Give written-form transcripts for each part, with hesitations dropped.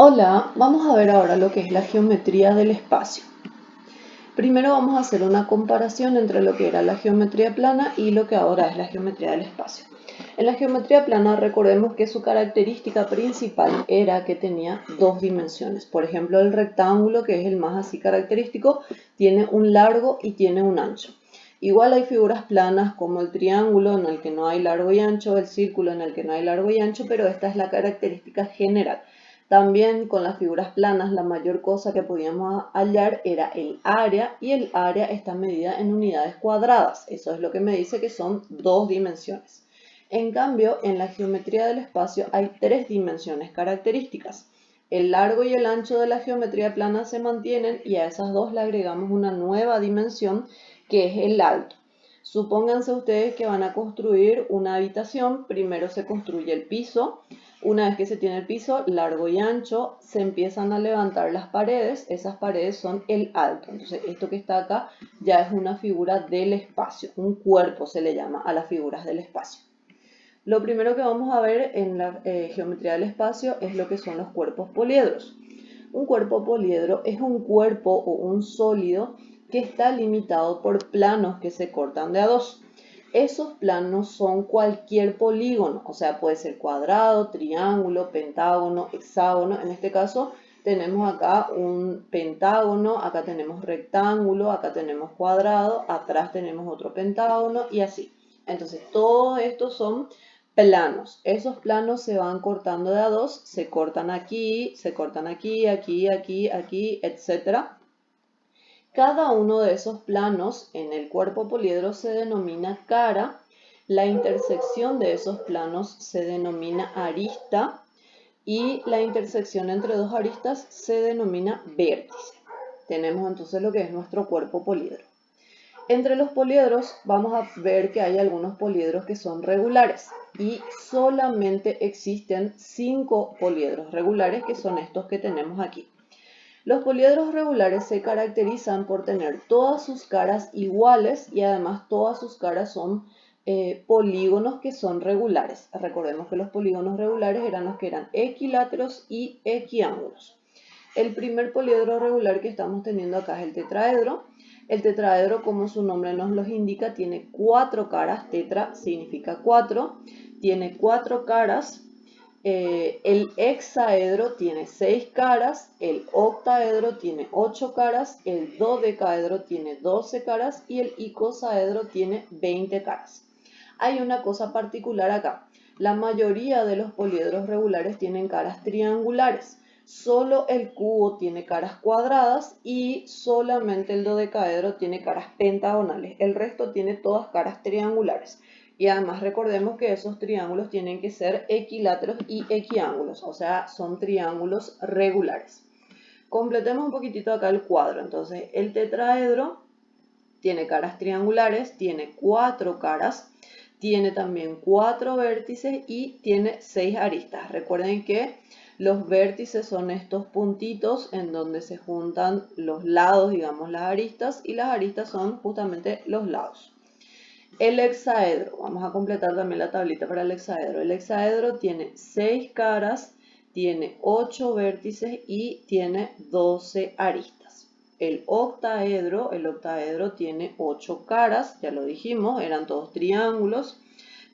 Hola, vamos a ver ahora lo que es la geometría del espacio. Primero vamos a hacer una comparación entre lo que era la geometría plana y lo que ahora es la geometría del espacio. En la geometría plana recordemos que su característica principal era que tenía dos dimensiones. Por ejemplo, el rectángulo, que es el más así característico, tiene un largo y tiene un ancho. Igual hay figuras planas como el triángulo en el que no hay largo y ancho, el círculo en el que no hay largo y ancho, pero esta es la característica general. También con las figuras planas la mayor cosa que podíamos hallar era el área, y el área está medida en unidades cuadradas. Eso es lo que me dice que son dos dimensiones. En cambio, en la geometría del espacio hay tres dimensiones características. El largo y el ancho de la geometría plana se mantienen y a esas dos le agregamos una nueva dimensión que es el alto. Supónganse ustedes que van a construir una habitación. Primero se construye el piso. Una vez que se tiene el piso largo y ancho, se empiezan a levantar las paredes. Esas paredes son el alto. Entonces, esto que está acá ya es una figura del espacio. Un cuerpo se le llama a las figuras del espacio. Lo primero que vamos a ver en la geometría del espacio es lo que son los cuerpos poliedros. Un cuerpo poliedro es un cuerpo o un sólido que está limitado por planos que se cortan de a dos. Esos planos son cualquier polígono, o sea, puede ser cuadrado, triángulo, pentágono, hexágono. En este caso tenemos acá un pentágono, acá tenemos rectángulo, acá tenemos cuadrado, atrás tenemos otro pentágono y así. Entonces, todo esto son planos. Esos planos se van cortando de a dos, se cortan aquí, aquí, aquí, etc. Cada uno de esos planos en el cuerpo poliedro se denomina cara. La intersección de esos planos se denomina arista y la intersección entre dos aristas se denomina vértice. Tenemos entonces lo que es nuestro cuerpo poliedro. Entre los poliedros vamos a ver que hay algunos poliedros que son regulares y solamente existen 5 poliedros regulares, que son estos que tenemos aquí. Los poliedros regulares se caracterizan por tener todas sus caras iguales y además todas sus caras son polígonos que son regulares. Recordemos que los polígonos regulares eran los que eran equiláteros y equiángulos. El primer poliedro regular que estamos teniendo acá es el tetraedro. El tetraedro, como su nombre nos lo indica, tiene 4 caras. Tetra significa 4. Tiene 4 caras. El hexaedro tiene 6 caras. El octaedro tiene 8 caras. El dodecaedro tiene 12 caras. Y el icosaedro tiene 20 caras. Hay una cosa particular acá. La mayoría de los poliedros regulares tienen caras triangulares. Solo el cubo tiene caras cuadradas y solamente el dodecaedro tiene caras pentagonales. El resto tiene todas caras triangulares. Y además recordemos que esos triángulos tienen que ser equiláteros y equiángulos, o sea, son triángulos regulares. Completemos un poquitito acá el cuadro. Entonces, el tetraedro tiene caras triangulares, tiene 4 caras, tiene también 4 vértices y tiene 6 aristas. Recuerden que los vértices son estos puntitos en donde se juntan los lados, digamos, las aristas, y las aristas son justamente los lados. El hexaedro, vamos a completar también la tablita para el hexaedro. El hexaedro tiene 6 caras, tiene 8 vértices y tiene 12 aristas. El octaedro tiene 8 caras, ya lo dijimos, eran todos triángulos.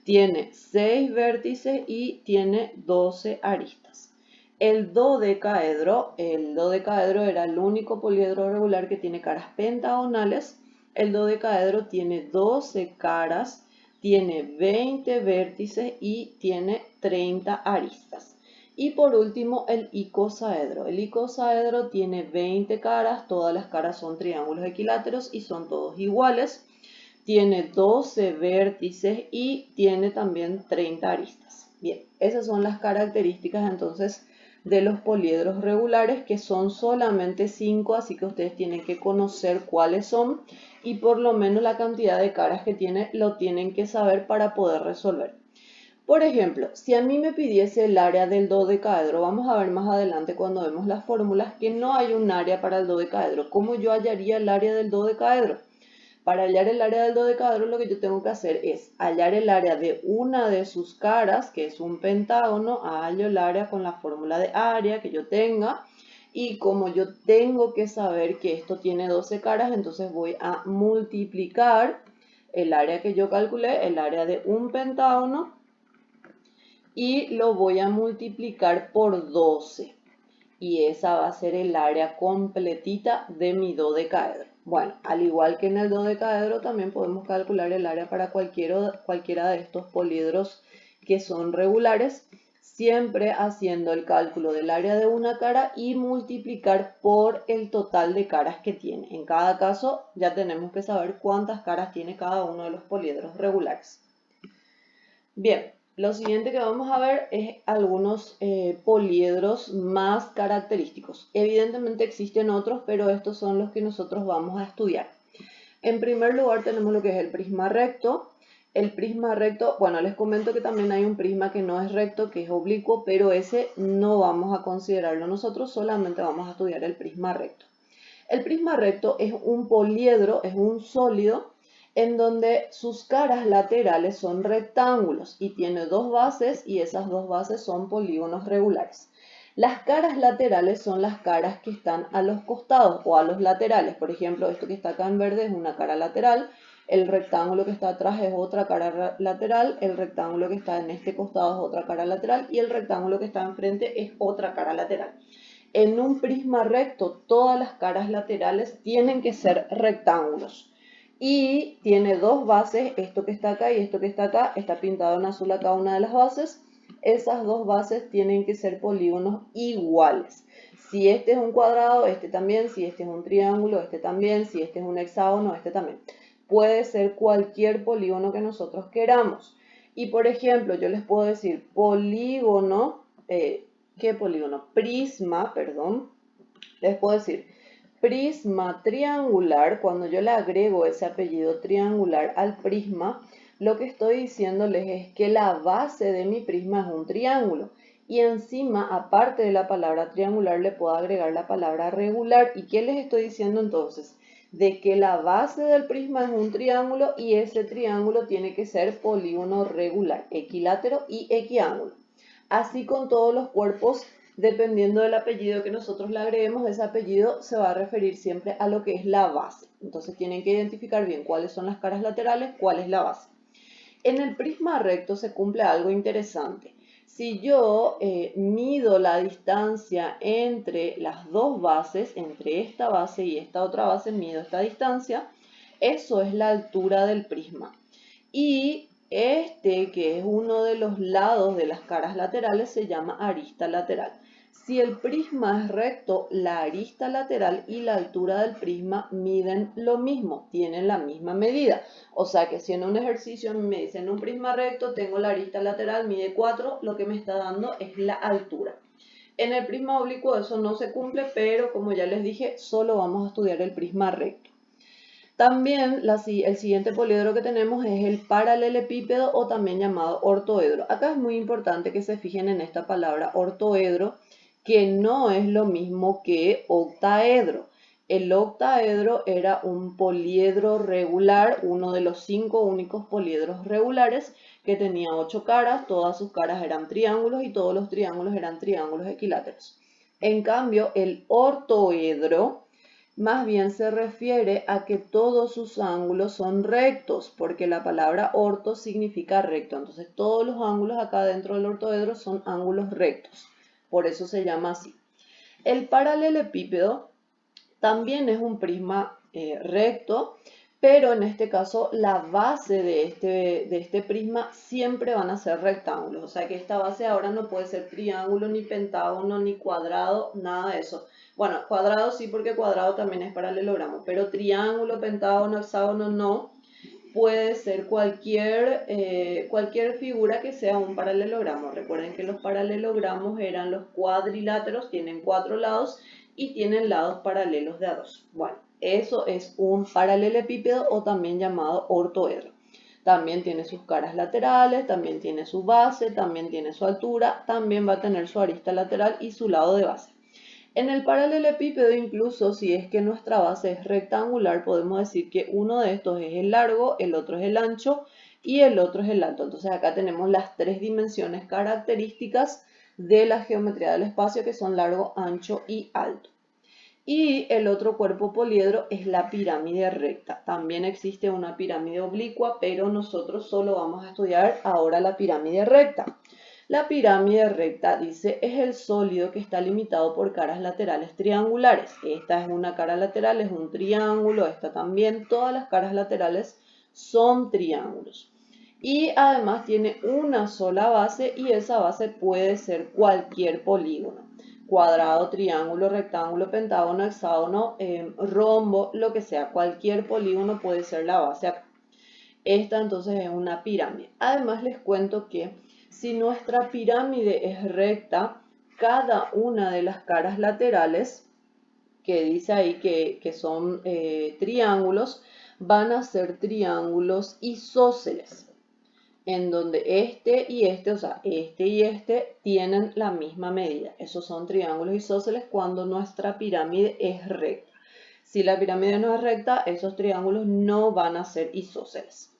Tiene 6 vértices y tiene 12 aristas. El dodecaedro era el único poliedro regular que tiene caras pentagonales. El dodecaedro tiene 12 caras, tiene 20 vértices y tiene 30 aristas. Y por último, el icosaedro. El icosaedro tiene 20 caras, todas las caras son triángulos equiláteros y son todos iguales. Tiene 12 vértices y tiene también 30 aristas. Bien, esas son las características entonces de los poliedros regulares, que son solamente 5, así que ustedes tienen que conocer cuáles son y por lo menos la cantidad de caras que tiene lo tienen que saber para poder resolver. Por ejemplo, si a mí me pidiese el área del dodecaedro, vamos a ver más adelante cuando vemos las fórmulas que no hay un área para el dodecaedro. ¿Cómo yo hallaría el área del dodecaedro? para hallar el área del dodecaedro lo que yo tengo que hacer es hallar el área de una de sus caras, que es un pentágono, hallo el área con la fórmula de área que yo tenga. Y como yo tengo que saber que esto tiene 12 caras, entonces voy a multiplicar el área que yo calculé, el área de un pentágono, y lo voy a multiplicar por 12. Y esa va a ser el área completita de mi dodecaedro. Bueno, al igual que en el dodecaedro, también podemos calcular el área para cualquiera de estos poliedros que son regulares, siempre haciendo el cálculo del área de una cara y multiplicar por el total de caras que tiene. En cada caso, ya tenemos que saber cuántas caras tiene cada uno de los poliedros regulares. Bien, lo siguiente que vamos a ver es algunos poliedros más característicos. Evidentemente existen otros, pero estos son los que nosotros vamos a estudiar. En primer lugar tenemos lo que es el prisma recto. El prisma recto, bueno, les comento que también hay un prisma que no es recto, que es oblicuo, pero ese no vamos a considerarlo nosotros, solamente vamos a estudiar el prisma recto. El prisma recto es un poliedro, es un sólido, en donde sus caras laterales son rectángulos y tiene dos bases y esas dos bases son polígonos regulares. Las caras laterales son las caras que están a los costados o a los laterales. Por ejemplo, esto que está acá en verde es una cara lateral, el rectángulo que está atrás es otra cara lateral, el rectángulo que está en este costado es otra cara lateral y el rectángulo que está enfrente es otra cara lateral. En un prisma recto, todas las caras laterales tienen que ser rectángulos. Y tiene dos bases, esto que está acá y esto que está acá, está pintado en azul acá una de las bases. Esas dos bases tienen que ser polígonos iguales. Si este es un cuadrado, este también. Si este es un triángulo, este también. Si este es un hexágono, este también. Puede ser cualquier polígono que nosotros queramos. Y por ejemplo, yo les puedo decir polígono, ¿qué polígono? Prisma, perdón. Les puedo decir prisma triangular. Cuando yo le agrego ese apellido triangular al prisma, lo que estoy diciéndoles es que la base de mi prisma es un triángulo. Y encima, aparte de la palabra triangular, le puedo agregar la palabra regular. ¿Y qué les estoy diciendo entonces? De que la base del prisma es un triángulo y ese triángulo tiene que ser polígono regular, equilátero y equiángulo. Así con todos los cuerpos, dependiendo del apellido que nosotros le agreguemos, ese apellido se va a referir siempre a lo que es la base. Entonces tienen que identificar bien cuáles son las caras laterales, cuál es la base. En el prisma recto se cumple algo interesante. Si yo mido la distancia entre las dos bases, entre esta base y esta otra base, mido esta distancia, eso es la altura del prisma. Y este, que es uno de los lados de las caras laterales, se llama arista lateral. Si el prisma es recto, la arista lateral y la altura del prisma miden lo mismo, tienen la misma medida. O sea que si en un ejercicio me dicen un prisma recto, tengo la arista lateral, mide 4, lo que me está dando es la altura. En el prisma oblicuo eso no se cumple, pero como ya les dije, solo vamos a estudiar el prisma recto. También el siguiente poliedro que tenemos es el paralelepípedo o también llamado ortoedro. Acá es muy importante que se fijen en esta palabra ortoedro, que no es lo mismo que octaedro. El octaedro era un poliedro regular, uno de los 5 únicos poliedros regulares, que tenía 8 caras, todas sus caras eran triángulos y todos los triángulos eran triángulos equiláteros. En cambio, el ortoedro más bien se refiere a que todos sus ángulos son rectos, porque la palabra orto significa recto. Entonces todos los ángulos acá dentro del ortoedro son ángulos rectos. Por eso se llama así. El paralelepípedo también es un prisma recto, pero en este caso la base de este prisma siempre van a ser rectángulos. O sea que esta base ahora no puede ser triángulo, ni pentágono, ni cuadrado, nada de eso. Bueno, cuadrado sí, porque cuadrado también es paralelogramo, pero triángulo, pentágono, hexágono no. Puede ser cualquier figura que sea un paralelogramo. Recuerden que los paralelogramos eran los cuadriláteros, tienen 4 lados y tienen lados paralelos de a 2. Bueno, eso es un paralelepípedo o también llamado ortoedro. También tiene sus caras laterales, también tiene su base, también tiene su altura, también va a tener su arista lateral y su lado de base. En el paralelepípedo, incluso si es que nuestra base es rectangular, podemos decir que uno de estos es el largo, el otro es el ancho y el otro es el alto. Entonces acá tenemos las tres dimensiones características de la geometría del espacio, que son largo, ancho y alto. Y el otro cuerpo poliedro es la pirámide recta. También existe una pirámide oblicua, pero nosotros solo vamos a estudiar ahora la pirámide recta. La pirámide recta, dice, es el sólido que está limitado por caras laterales triangulares. Esta es una cara lateral, es un triángulo, esta también. Todas las caras laterales son triángulos. Y además tiene una sola base y esa base puede ser cualquier polígono. Cuadrado, triángulo, rectángulo, pentágono, hexágono, rombo, lo que sea. Cualquier polígono puede ser la base acá. Esta entonces es una pirámide. Además les cuento que si nuestra pirámide es recta, cada una de las caras laterales, que dice ahí que son triángulos, van a ser triángulos isósceles, en donde este y este, o sea, este y este tienen la misma medida. Esos son triángulos isósceles cuando nuestra pirámide es recta. Si la pirámide no es recta, esos triángulos no van a ser isósceles.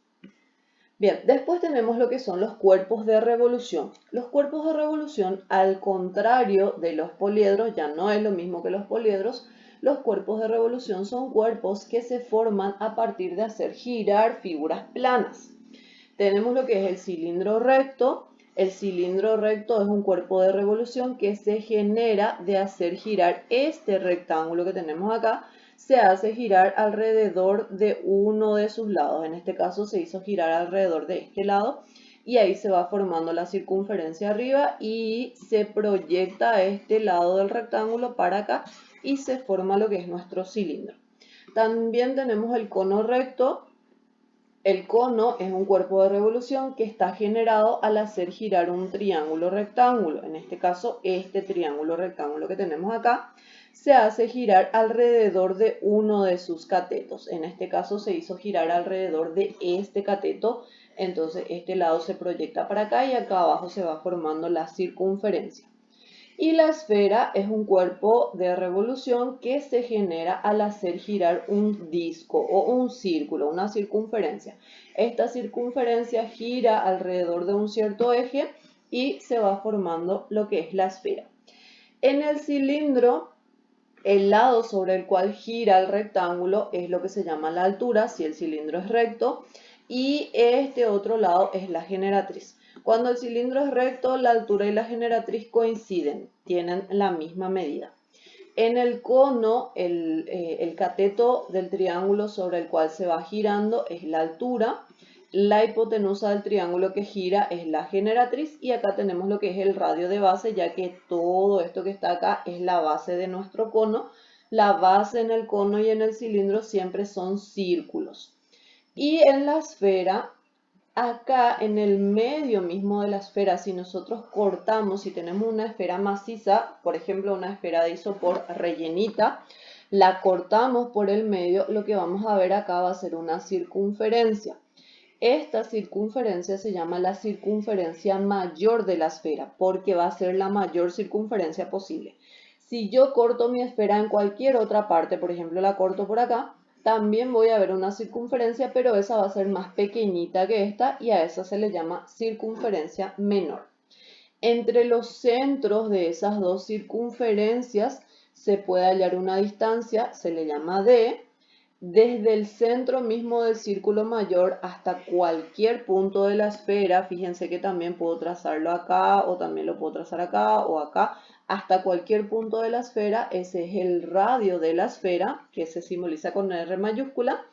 Bien, después tenemos lo que son los cuerpos de revolución. Los cuerpos de revolución, al contrario de los poliedros, ya no es lo mismo que los poliedros. Los cuerpos de revolución son cuerpos que se forman a partir de hacer girar figuras planas. Tenemos lo que es el cilindro recto. El cilindro recto es un cuerpo de revolución que se genera de hacer girar este rectángulo que tenemos acá. Se hace girar alrededor de uno de sus lados. En este caso se hizo girar alrededor de este lado y ahí se va formando la circunferencia arriba y se proyecta a este lado del rectángulo para acá y se forma lo que es nuestro cilindro. También tenemos el cono recto. El cono es un cuerpo de revolución que está generado al hacer girar un triángulo rectángulo. En este caso, este triángulo rectángulo que tenemos acá se hace girar alrededor de uno de sus catetos. En este caso se hizo girar alrededor de este cateto. Entonces este lado se proyecta para acá y acá abajo se va formando la circunferencia. Y la esfera es un cuerpo de revolución que se genera al hacer girar un disco o un círculo, una circunferencia. Esta circunferencia gira alrededor de un cierto eje y se va formando lo que es la esfera. En el cilindro, el lado sobre el cual gira el rectángulo es lo que se llama la altura, si el cilindro es recto, y este otro lado es la generatriz. Cuando el cilindro es recto, la altura y la generatriz coinciden, tienen la misma medida. En el cono, el cateto del triángulo sobre el cual se va girando es la altura. La hipotenusa del triángulo que gira es la generatriz y acá tenemos lo que es el radio de base, ya que todo esto que está acá es la base de nuestro cono. La base en el cono y en el cilindro siempre son círculos. Y en la esfera, acá en el medio mismo de la esfera, si nosotros cortamos, si tenemos una esfera maciza, por ejemplo una esfera de isopor rellenita, la cortamos por el medio, lo que vamos a ver acá va a ser una circunferencia. Esta circunferencia se llama la circunferencia mayor de la esfera, porque va a ser la mayor circunferencia posible. Si yo corto mi esfera en cualquier otra parte, por ejemplo la corto por acá, también voy a ver una circunferencia, pero esa va a ser más pequeñita que esta y a esa se le llama circunferencia menor. Entre los centros de esas dos circunferencias se puede hallar una distancia, se le llama D. Desde el centro mismo del círculo mayor hasta cualquier punto de la esfera, fíjense que también puedo trazarlo acá o también lo puedo trazar acá o acá, hasta cualquier punto de la esfera, ese es el radio de la esfera, que se simboliza con R mayúscula.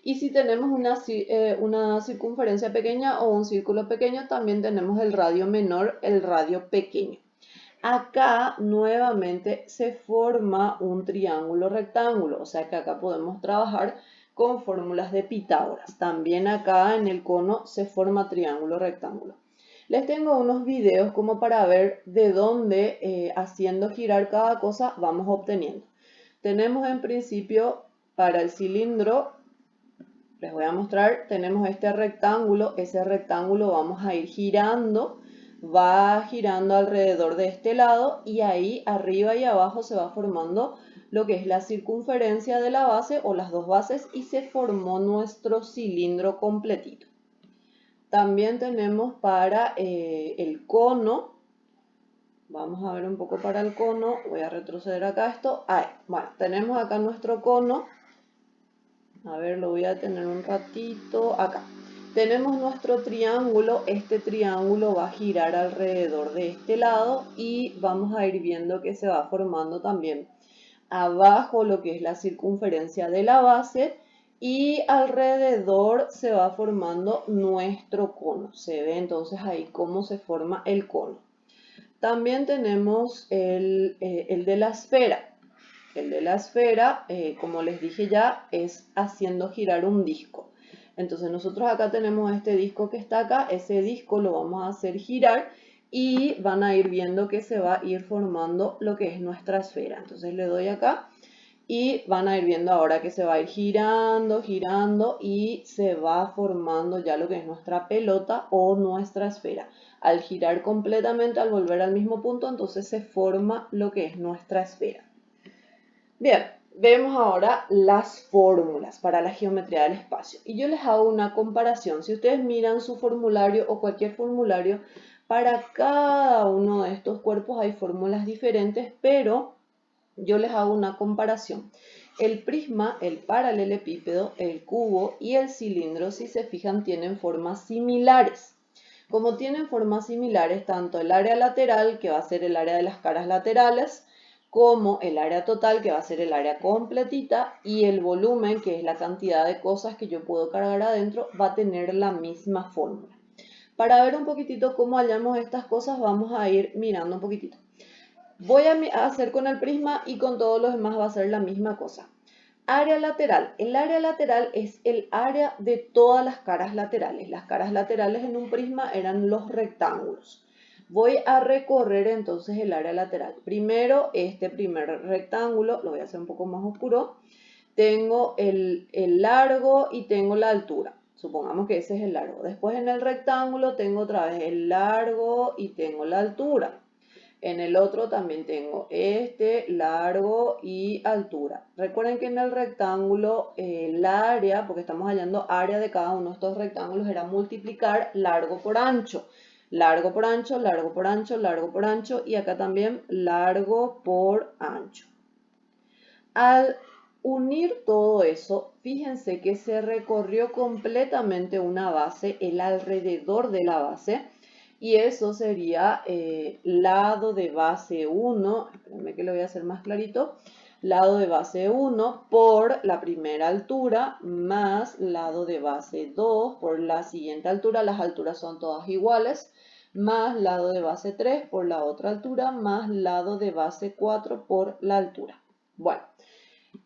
Y si tenemos una circunferencia pequeña o un círculo pequeño, también tenemos el radio menor, el radio pequeño. Acá nuevamente se forma un triángulo rectángulo, o sea que acá podemos trabajar con fórmulas de Pitágoras. También acá en el cono se forma triángulo rectángulo. Les tengo unos videos como para ver de dónde haciendo girar cada cosa vamos obteniendo. Tenemos en principio para el cilindro, les voy a mostrar, tenemos este rectángulo, ese rectángulo vamos a ir girando va girando alrededor de este lado y ahí arriba y abajo se va formando lo que es la circunferencia de la base o las dos bases y se formó nuestro cilindro completito. También tenemos para el cono, vamos a ver un poco para el cono, voy a retroceder acá esto, ahí, bueno, tenemos acá nuestro cono, a ver, lo voy a tener un ratito, acá. Tenemos nuestro triángulo, este triángulo va a girar alrededor de este lado y vamos a ir viendo que se va formando también abajo lo que es la circunferencia de la base y alrededor se va formando nuestro cono. Se ve entonces ahí cómo se forma el cono. También tenemos el de la esfera. El de la esfera, como les dije ya, es haciendo girar un disco. Entonces nosotros acá tenemos este disco que está acá, ese disco lo vamos a hacer girar y van a ir viendo que se va a ir formando lo que es nuestra esfera. Entonces le doy acá y van a ir viendo ahora que se va a ir girando, girando y se va formando ya lo que es nuestra pelota o nuestra esfera. Al girar completamente, al volver al mismo punto, entonces se forma lo que es nuestra esfera. Bien, vemos ahora las fórmulas para la geometría del espacio. Y yo les hago una comparación. Si ustedes miran su formulario o cualquier formulario, para cada uno de estos cuerpos hay fórmulas diferentes, pero yo les hago una comparación. El prisma, el paralelepípedo, el cubo y el cilindro, si se fijan, tienen formas similares. Como tienen formas similares, tanto el área lateral, que va a ser el área de las caras laterales, como el área total, que va a ser el área completita, y el volumen, que es la cantidad de cosas que yo puedo cargar adentro, va a tener la misma fórmula. Para ver un poquitito cómo hallamos estas cosas, vamos a ir mirando un poquitito. Voy a hacer con el prisma y con todos los demás va a ser la misma cosa. Área lateral. El área lateral es el área de todas las caras laterales. Las caras laterales en un prisma eran los rectángulos. Voy a recorrer entonces el área lateral. Primero, este primer rectángulo, lo voy a hacer un poco más oscuro. Tengo el largo y tengo la altura. Supongamos que ese es el largo. Después en el rectángulo tengo otra vez el largo y tengo la altura. En el otro también tengo este, largo y altura. Recuerden que en el rectángulo el área, porque estamos hallando área de cada uno de estos rectángulos, era multiplicar largo por ancho. Largo por ancho, largo por ancho, largo por ancho y acá también largo por ancho. Al unir todo eso, fíjense que se recorrió completamente una base, el alrededor de la base. Y eso sería lado de base 1, espérenme que lo voy a hacer más clarito, lado de base 1 por la primera altura más lado de base 2 por la siguiente altura, las alturas son todas iguales, más lado de base 3 por la otra altura, más lado de base 4 por la altura. Bueno,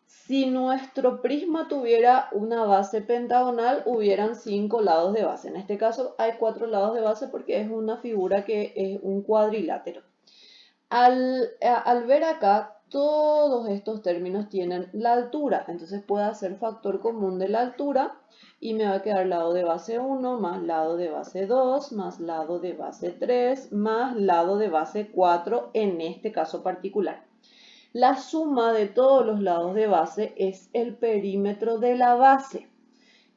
si nuestro prisma tuviera una base pentagonal, hubieran 5 lados de base. En este caso hay 4 lados de base porque es una figura que es un cuadrilátero. Al ver acá, todos estos términos tienen la altura. Entonces puedo hacer factor común de la altura y me va a quedar lado de base 1 más lado de base 2 más lado de base 3 más lado de base 4 en este caso particular. La suma de todos los lados de base es el perímetro de la base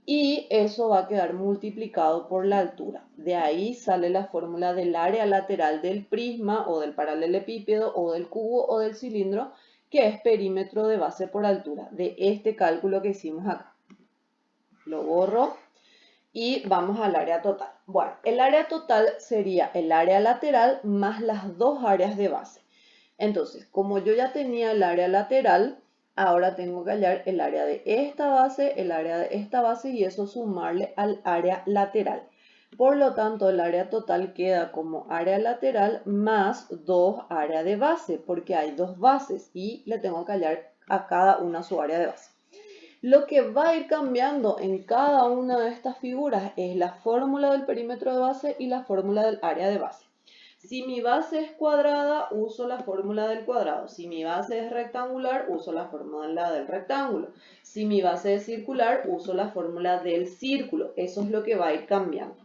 y eso va a quedar multiplicado por la altura. De ahí sale la fórmula del área lateral del prisma o del paralelepípedo o del cubo o del cilindro, que es perímetro de base por altura, de este cálculo que hicimos acá. Lo borro y vamos al área total. Bueno, el área total sería el área lateral más las dos áreas de base. Entonces, como yo ya tenía el área lateral, ahora tengo que hallar el área de esta base, el área de esta base y eso sumarle al área lateral. Por lo tanto, el área total queda como área lateral más 2 áreas de base, porque hay dos bases y le tengo que hallar a cada una su área de base. Lo que va a ir cambiando en cada una de estas figuras es la fórmula del perímetro de base y la fórmula del área de base. Si mi base es cuadrada, uso la fórmula del cuadrado. Si mi base es rectangular, uso la fórmula del rectángulo. Si mi base es circular, uso la fórmula del círculo. Eso es lo que va a ir cambiando.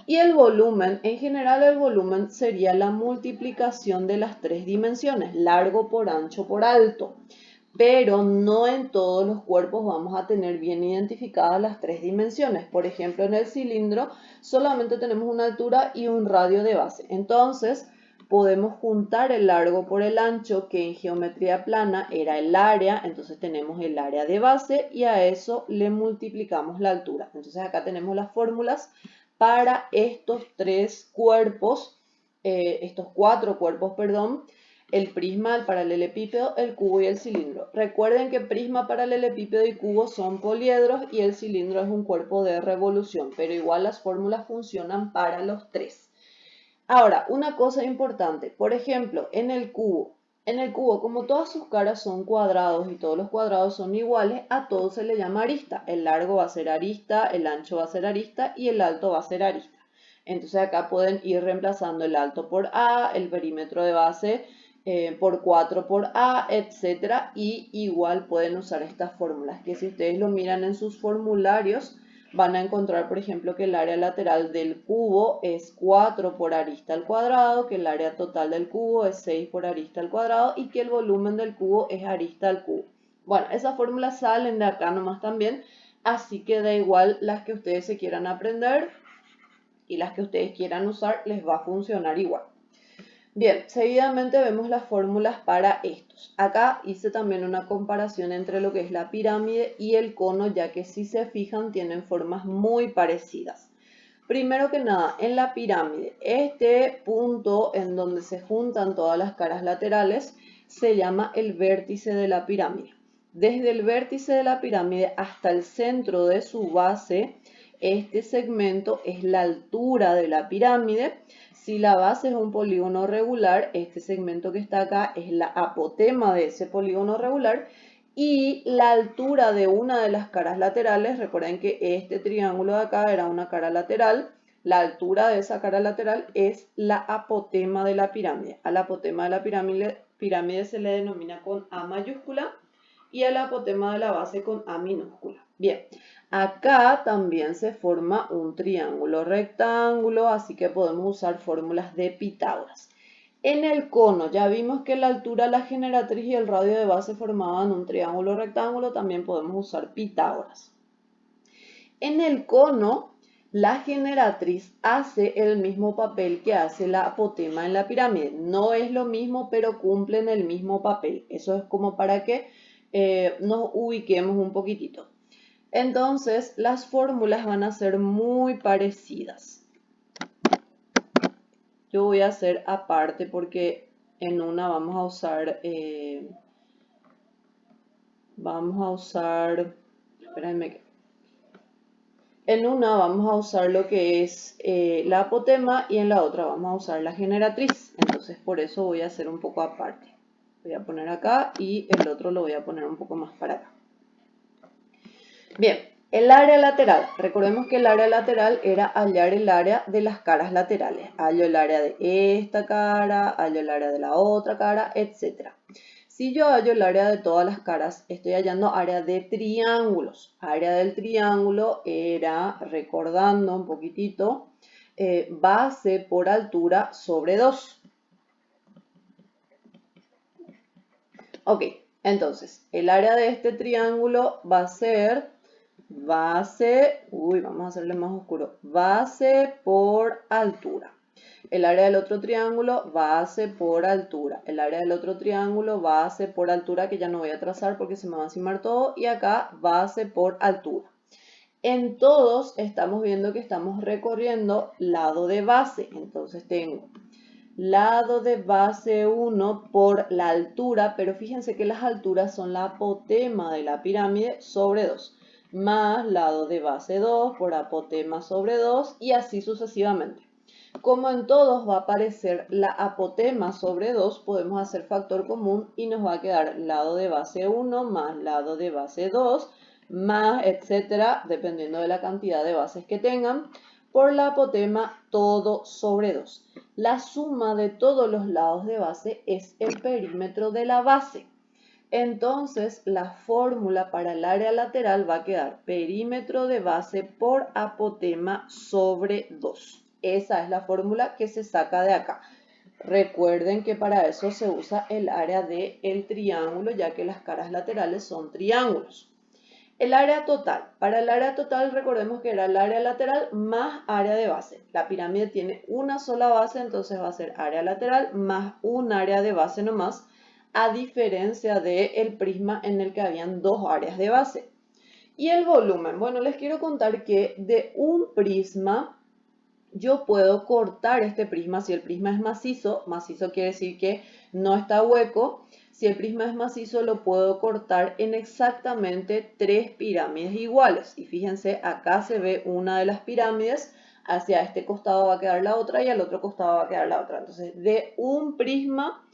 Y el volumen, en general el volumen sería la multiplicación de las tres dimensiones, largo por ancho por alto. Pero no en todos los cuerpos vamos a tener bien identificadas las tres dimensiones. Por ejemplo, en el cilindro solamente tenemos una altura y un radio de base. Entonces, podemos juntar el largo por el ancho, que en geometría plana era el área. Entonces tenemos el área de base y a eso le multiplicamos la altura. Entonces acá tenemos las fórmulas para estos tres cuerpos, estos cuatro cuerpos, perdón. El prisma, el paralelepípedo, el cubo y el cilindro. Recuerden que prisma, paralelepípedo y cubo son poliedros y el cilindro es un cuerpo de revolución, pero igual las fórmulas funcionan para los tres. Ahora, una cosa importante, por ejemplo, en el cubo, como todas sus caras son cuadrados y todos los cuadrados son iguales, a todos se le llama arista. El largo va a ser arista, el ancho va a ser arista y el alto va a ser arista. Entonces acá pueden ir reemplazando el alto por A, el perímetro de base por 4 por A, etc. Y igual pueden usar estas fórmulas, que si ustedes lo miran en sus formularios, van a encontrar, por ejemplo, que el área lateral del cubo es 4 por arista al cuadrado, que el área total del cubo es 6 por arista al cuadrado y que el volumen del cubo es arista al cubo. Bueno, esas fórmulas salen de acá nomás también, así que da igual las que ustedes se quieran aprender y las que ustedes quieran usar, les va a funcionar igual. Bien, seguidamente vemos las fórmulas para estos. Acá hice también una comparación entre lo que es la pirámide y el cono, ya que si se fijan tienen formas muy parecidas. Primero que nada, en la pirámide, este punto en donde se juntan todas las caras laterales se llama el vértice de la pirámide. Desde el vértice de la pirámide hasta el centro de su base, este segmento es la altura de la pirámide. Si la base es un polígono regular, este segmento que está acá es la apotema de ese polígono regular. Y la altura de una de las caras laterales, recuerden que este triángulo de acá era una cara lateral, la altura de esa cara lateral es la apotema de la pirámide. A la apotema de la pirámide se le denomina con A mayúscula y al apotema de la base con A minúscula. Bien, acá también se forma un triángulo rectángulo, así que podemos usar fórmulas de Pitágoras. En el cono ya vimos que la altura, la generatriz y el radio de base formaban un triángulo rectángulo, también podemos usar Pitágoras. En el cono, la generatriz hace el mismo papel que hace la apotema en la pirámide. No es lo mismo, pero cumplen el mismo papel. Eso es como para que nos ubiquemos un poquitito. Entonces, las fórmulas van a ser muy parecidas. Yo voy a hacer aparte porque en una vamos a usar, espérenme, en una vamos a usar lo que es la apotema y en la otra vamos a usar la generatriz. Entonces por eso voy a hacer un poco aparte. Voy a poner acá y el otro lo voy a poner un poco más para acá. Bien, el área lateral. Recordemos que el área lateral era hallar el área de las caras laterales. Hallo el área de esta cara, hallo el área de la otra cara, etc. Si yo hallo el área de todas las caras, estoy hallando área de triángulos. Área del triángulo era, recordando un poquitito, base por altura sobre 2. Ok, entonces, el área de este triángulo va a ser base, vamos a hacerle más oscuro, base por altura. El área del otro triángulo, base por altura. El área del otro triángulo, base por altura, que ya no voy a trazar porque se me va a encimar todo. Y acá, base por altura. En todos estamos viendo que estamos recorriendo lado de base. Entonces tengo lado de base 1 por la altura, pero fíjense que las alturas son la apotema de la pirámide sobre 2, más lado de base 2 por apotema sobre 2 y así sucesivamente. Como en todos va a aparecer la apotema sobre 2, podemos hacer factor común y nos va a quedar lado de base 1 más lado de base 2 más etcétera, dependiendo de la cantidad de bases que tengan, por la apotema todo sobre 2. La suma de todos los lados de base es el perímetro de la base. Entonces, la fórmula para el área lateral va a quedar perímetro de base por apotema sobre 2. Esa es la fórmula que se saca de acá. Recuerden que para eso se usa el área del triángulo, ya que las caras laterales son triángulos. El área total. Para el área total recordemos que era el área lateral más área de base. La pirámide tiene una sola base, entonces va a ser área lateral más un área de base nomás, a diferencia del prisma en el que habían dos áreas de base. Y el volumen. Bueno, les quiero contar que de un prisma yo puedo cortar este prisma. Si el prisma es macizo, macizo quiere decir que no está hueco. Si el prisma es macizo, lo puedo cortar en exactamente 3 pirámides iguales. Y fíjense, acá se ve una de las pirámides, hacia este costado va a quedar la otra y al otro costado va a quedar la otra. Entonces, de un prisma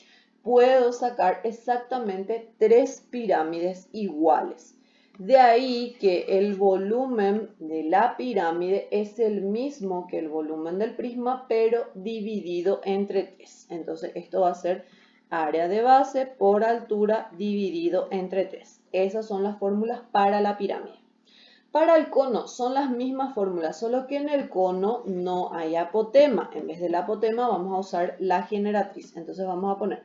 puedo sacar exactamente 3 pirámides iguales. De ahí que el volumen de la pirámide es el mismo que el volumen del prisma, pero dividido entre 3. Entonces esto va a ser área de base por altura dividido entre 3. Esas son las fórmulas para la pirámide. Para el cono son las mismas fórmulas, solo que en el cono no hay apotema. En vez del apotema vamos a usar la generatriz. Entonces vamos a poner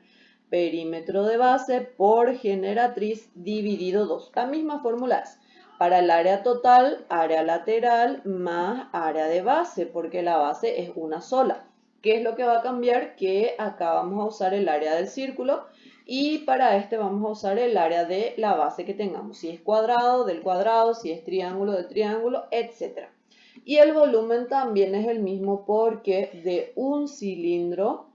perímetro de base por generatriz dividido 2. La misma fórmula es para el área total, área lateral más área de base, porque la base es una sola. ¿Qué es lo que va a cambiar? Que acá vamos a usar el área del círculo y para este vamos a usar el área de la base que tengamos. Si es cuadrado, del cuadrado, si es triángulo, del triángulo, etc. Y el volumen también es el mismo porque de un cilindro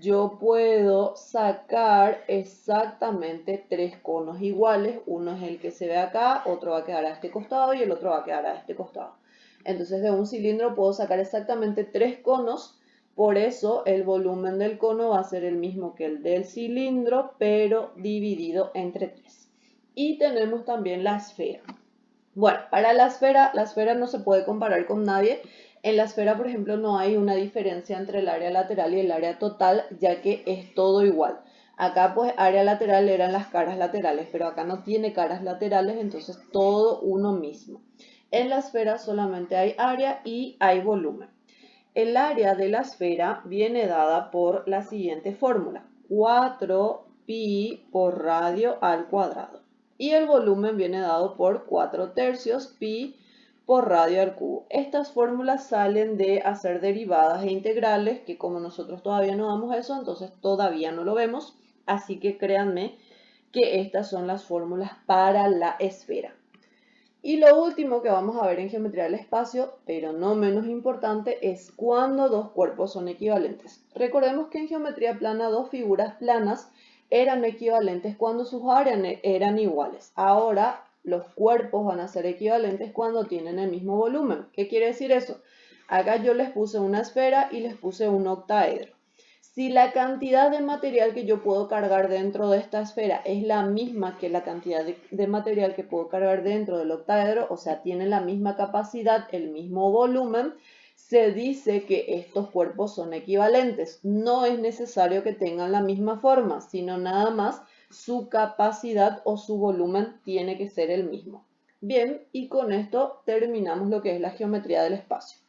yo puedo sacar exactamente 3 conos iguales. Uno es el que se ve acá, otro va a quedar a este costado y el otro va a quedar a este costado. Entonces de un cilindro puedo sacar exactamente 3 conos. Por eso el volumen del cono va a ser el mismo que el del cilindro, pero dividido entre 3. Y tenemos también la esfera. Bueno, para la esfera no se puede comparar con nadie. En la esfera, por ejemplo, no hay una diferencia entre el área lateral y el área total, ya que es todo igual. Acá, pues, área lateral eran las caras laterales, pero acá no tiene caras laterales, entonces todo uno mismo. En la esfera solamente hay área y hay volumen. El área de la esfera viene dada por la siguiente fórmula: 4pi por radio al cuadrado. Y el volumen viene dado por 4/3 pi por radio al cubo. Estas fórmulas salen de hacer derivadas e integrales, que como nosotros todavía no damos eso, entonces todavía no lo vemos. Así que créanme que estas son las fórmulas para la esfera. Y lo último que vamos a ver en geometría del espacio, pero no menos importante, es cuando dos cuerpos son equivalentes. Recordemos que en geometría plana dos figuras planas eran equivalentes cuando sus áreas eran iguales. Ahora los cuerpos van a ser equivalentes cuando tienen el mismo volumen. ¿Qué quiere decir eso? Acá yo les puse una esfera y les puse un octaedro. Si la cantidad de material que yo puedo cargar dentro de esta esfera es la misma que la cantidad de material que puedo cargar dentro del octaedro, o sea, tienen la misma capacidad, el mismo volumen, se dice que estos cuerpos son equivalentes. No es necesario que tengan la misma forma, sino nada más su capacidad o su volumen tiene que ser el mismo. Bien, y con esto terminamos lo que es la geometría del espacio.